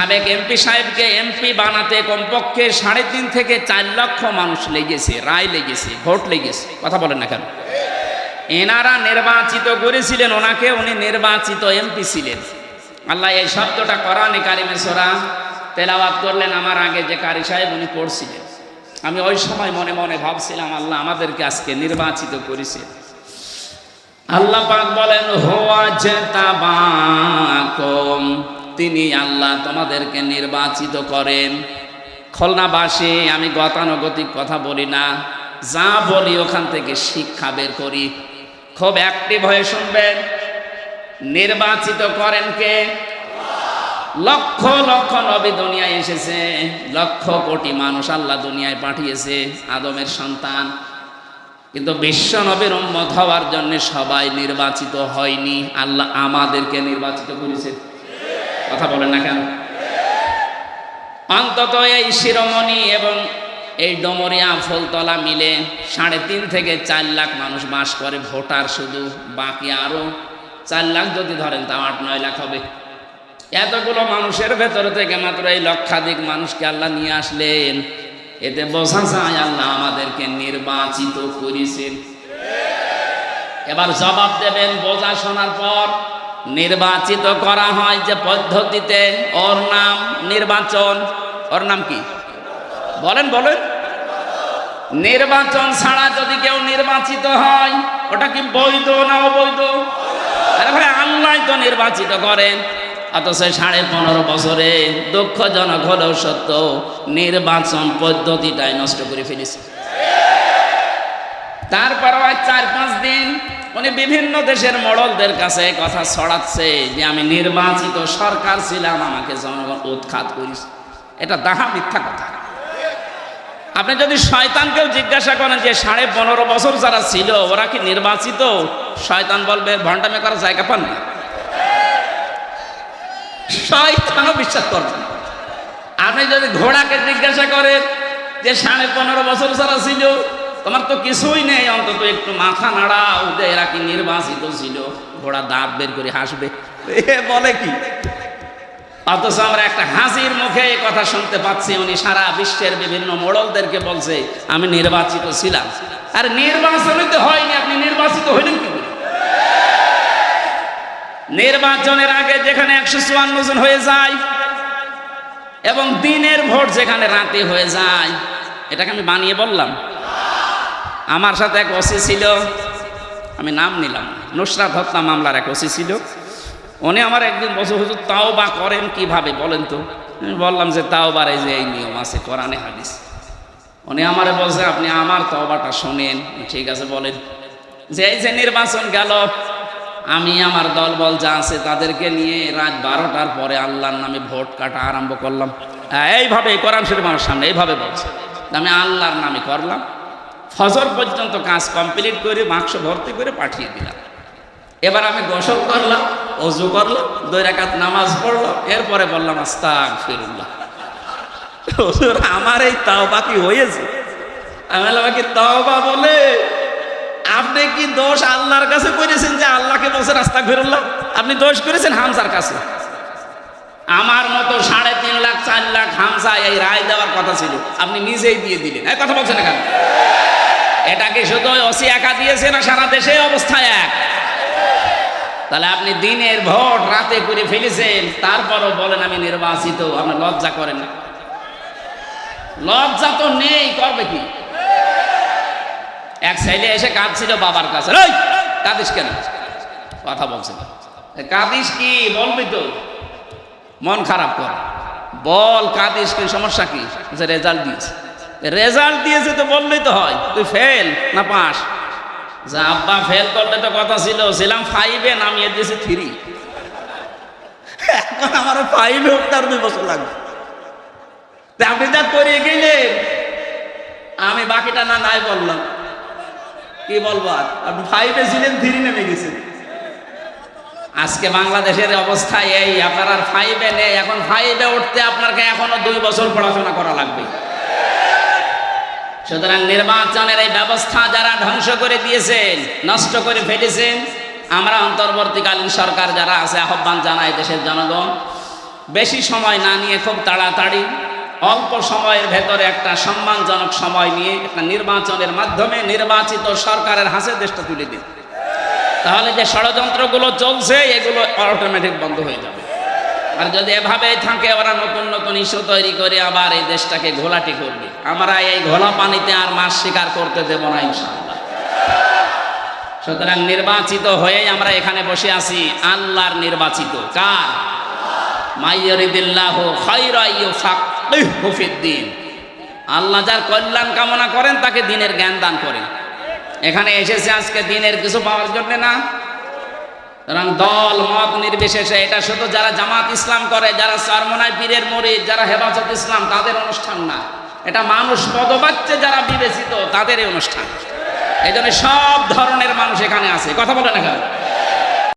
সাবেক এমপি সাহেবকে এমপি বানাতে কমপক্ষে 3.5 থেকে 4 লক্ষ মানুষ লেগেছে, রায় লেগেছে, ভোট লেগেছে। কথা বলেন না কেন? এনারা নির্বাচিত করেছিলেন ওনাকে, উনি নির্বাচিত এমপি ছিলেন। আল্লাহ এই শব্দটা কোরআনে কারিমে সূরা তেলাওয়াত করলেন, আমার আগে যে কারি সাহেব উনি পড়ছিলেন। আমি ওই সময় মনে মনে ভাবছিলাম, আল্লাহ আমাদেরকে আজকে নির্বাচিত করেছেন। আল্লাহ পাক বলেন, হুয়া জাতাবাকুম, তিনি আল্লাহ তোমাদেরকে নির্বাচিত করেন। খুলনাবাসী, আমি গতানুগতিক কথা বলি না, যা বলি ওখান থেকে শিক্ষা বের করি। খুব অ্যাক্টিভ হয়ে শুনবেন। নির্বাচিত করেন কে? লক্ষ লক্ষ নবী দুনিয়ায় এসেছে, লক্ষ কোটি মানুষ আল্লাহ দুনিয়ায় পাঠিয়েছে, আদমের সন্তান। কিন্তু বিশ্ব নবীর উম্মত হওয়ার জন্য সবাই নির্বাচিত হয়নি, আল্লাহ আমাদেরকে নির্বাচিত করেছেন। কথা বলেন না কেন? অন্তত এই শিরোমণি এবং এই ডমরিয়া ফুলতলা মিলে 3.5 থেকে 4 লাখ মানুষ বাস করে, ভোটার শুধু। বাকি আরো 4 লাখ যদি ধরেন তাও 8-9 লাখ হবে। এতগুলো মানুষের ভেতর থেকে মাত্র এই লক্ষাধিক মানুষকে আল্লাহ নিয়ে আসলেন। এতে বোঝা যায় আল্লাহ আমাদেরকে নির্বাচিত করেছেন। এবার জবাব দেবেন বোঝা শোনার পর। নির্বাচিত করা হয় যে পদ্ধতিতে, ওর নাম নির্বাচন। ওর নাম কি? বলেন বলেন। নির্বাচন ছাড়া যদি কেউ নির্বাচিত হয় ওটা কি বৈধ না অবৈধ? আরে ভাই, আল্লাহ তো নির্বাচিত করেন। অথচ 15.5 বছরে দুঃখজনক হলেও সত্য, নির্বাচন পদ্ধতিটাই নষ্ট করে ফেলেছে। তারপর 4-5 দিন উনি বিভিন্ন দেশের মডলদের কাছে কথা ছড়াচ্ছে যে আমি নির্বাচিত সরকার ছিলাম, আমাকে জনগণ উৎখাত করিস। এটা দাহা মিথ্যা কথা। আপনি যদি শয়তানকেও জিজ্ঞাসা করেন যে 15.5 বছর যারা ছিল ওরা কি নির্বাচিত, শয়তান বলবে ভণ্ডামি করার জায়গা পান না। শয়তানও বিশ্বাস করবে না। আপনি যদি ঘোড়াকে জিজ্ঞাসা করেন যে 15.5 বছর যারা ছিল তোমার তো কিছুই নেই, অন্তত একটু মাথা নাড়াও যে এরা কি নির্বাচিত ছিল, ঘোড়া দাঁত বের করে হাসবে। এ বলে কি? অথচ আমরা একটা হাসির মুখে এই কথা শুনতে পাচ্ছি, উনি সারা বিশ্বের বিভিন্ন মোড়লদেরকে বলছে আমি নির্বাচিত ছিলাম। আর নির্বাচনে তো হয়নি, আপনি নির্বাচিত হইলেন কি? নির্বাচনের আগে যেখানে 154 জন হয়ে যায় এবং দিনের ভোট যেখানে রাতে হয়ে যায়, এটাকে আমি বানিয়ে বললাম। আমার সাথে এক ওসি ছিল, আমি নাম নিলাম, নুসরাত হত্যা মামলার এক ওসি ছিল। উনি আমার একদিন বসে, হুজুর তাওবা করেন কিভাবে বলেন তো? আমি বললাম যে তাওবার এই যে এই নিয়ম আছে কোরআনে হাদিস। উনি আমারে বলছে আপনি আমার তওবাটা শোনেন। ঠিক আছে বলেন। যে এই যে নির্বাচন গেল, আমি আমার দলবল যা আছে তাদেরকে নিয়ে রাত 12টার পরে আল্লাহর নামে ভোট কাটা আরম্ভ করলাম। এইভাবে কোরআন শরীফ আমার সামনে এইভাবে বলছে, আমি আল্লাহর নামে করলাম। ফজর পর্যন্ত কাজ কমপ্লিট করে বাক্স ভর্তি করে পাঠিয়ে দিলাম। এবার আমি গোসল করলাম, ওযু করলাম, 2 রাকাত নামাজ পড়লাম, এরপরে বললাম আস্তাগফিরুল্লাহ। হুজুর আমার এই তাওবা কি হয়েছে? আমি বললাম কি তাওবা বলে আপনি কি দোষ আল্লাহর কাছে করেছেন যে আল্লাহকে বলছেন আস্তাগফিরুল্লাহ? আপনি দোষ করেছেন হামজার কাছে। আমার মতো 3.5 লাখ 4 লাখ হামজা এই রায় দেওয়ার কথা ছিল, আপনি নিজেই দিয়ে দিলেন। এই কথা বলছেন কেন? এটা কি শুধু ওসি একা দিয়েছে না সারা দেশে অবস্থা এক? তাহলে আপনি দিনের ভোট রাতে করে ফেলেছেন, তারপরও বলেন আমি নির্বাচিত। আপনি লজ্জা করেন না? লজ্জা তো নেই, করবে কি? এক ছেলে এসে কাঁদছিল বাবার কাছে। এই কাঁদিস কেন? কথা বলছিল। কাঁদিস কি বলবি তো, মন খারাপ কর, বল কাঁদিস কি, সমস্যা কি? রেজাল্ট দিয়েছে। রেজাল্ট দিয়েছে তো বললেই তো হয়, তুই ফেল না পাস। যা আব্বা ফেল করলে তো কথা ছিল, ছিলাম 5-এ, নামিয়ে দিয়েছে 3। এখন আমার 5-এ উঠতে আর 2 বছর লাগবে। আপনি যা করে গেলেন, আমি বাকিটা না নাই বললাম। কি বলবো আর? আপনি 5-এ ছিলেন, 3 নেমে গেছেন। আজকে বাংলাদেশের অবস্থা এই, আপনার আর 5-এ নেই। এখন 5-এ উঠতে আপনাকে এখনো 2 বছর পড়াশোনা করা লাগবে। সুতরাং নির্বাচনের এই ব্যবস্থা যারা ধ্বংস করে দিয়েছেন, নষ্ট করে ফেলেছেন, আমরা অন্তর্বর্তীকালীন সরকার যারা আছে আহ্বান জানাই দেশের জনগণ, বেশি সময় না নিয়ে খুব তাড়াতাড়ি অল্প সময়ের ভেতরে একটা সম্মানজনক সময় নিয়ে একটা নির্বাচনের মাধ্যমে নির্বাচিত সরকারের হাতে দেশটা তুলে দিন। তাহলে যে ষড়যন্ত্রগুলো চলছে এগুলো অটোমেটিক বন্ধ হয়ে যাবে। আর যদি এভাবেই থাকে ওরা নতুন নতুন ইস্যু তৈরি করে আবার এই দেশটাকে ঘোলাটি করবে, আমরা এই ঘোলা পানিতে আর মাছ শিকার করতে দেব না ইনশাআল্লাহ। সুতরাং নির্বাচিত হয়েই আমরা এখানে বসে আছি, আল্লাহর নির্বাচিত। কার? মাইয়ুরিদিল্লাহু খায়রা ইউফাক্কিহু ফিদ্দীন। আল্লাহ যার কল্যাণ কামনা করেন তাকে দ্বীনের জ্ঞান দান করেন। এখানে এসেছে আজকে দ্বীনের কিছু পাওয়ার জন্য না। সুতরাং দল মত নির্বিশেষে এটা শুধু যারা জামাত ইসলাম করে, যারা চরমনাই পীরের মুরিদ, যারা হেফাজত ইসলাম তাদের অনুষ্ঠান না, এটা মানুষ পদবাচ্যে যারা বিবেচিত তাদের এই অনুষ্ঠান। এই জন্য সব ধরনের মানুষ এখানে আছে। কথা বলে না?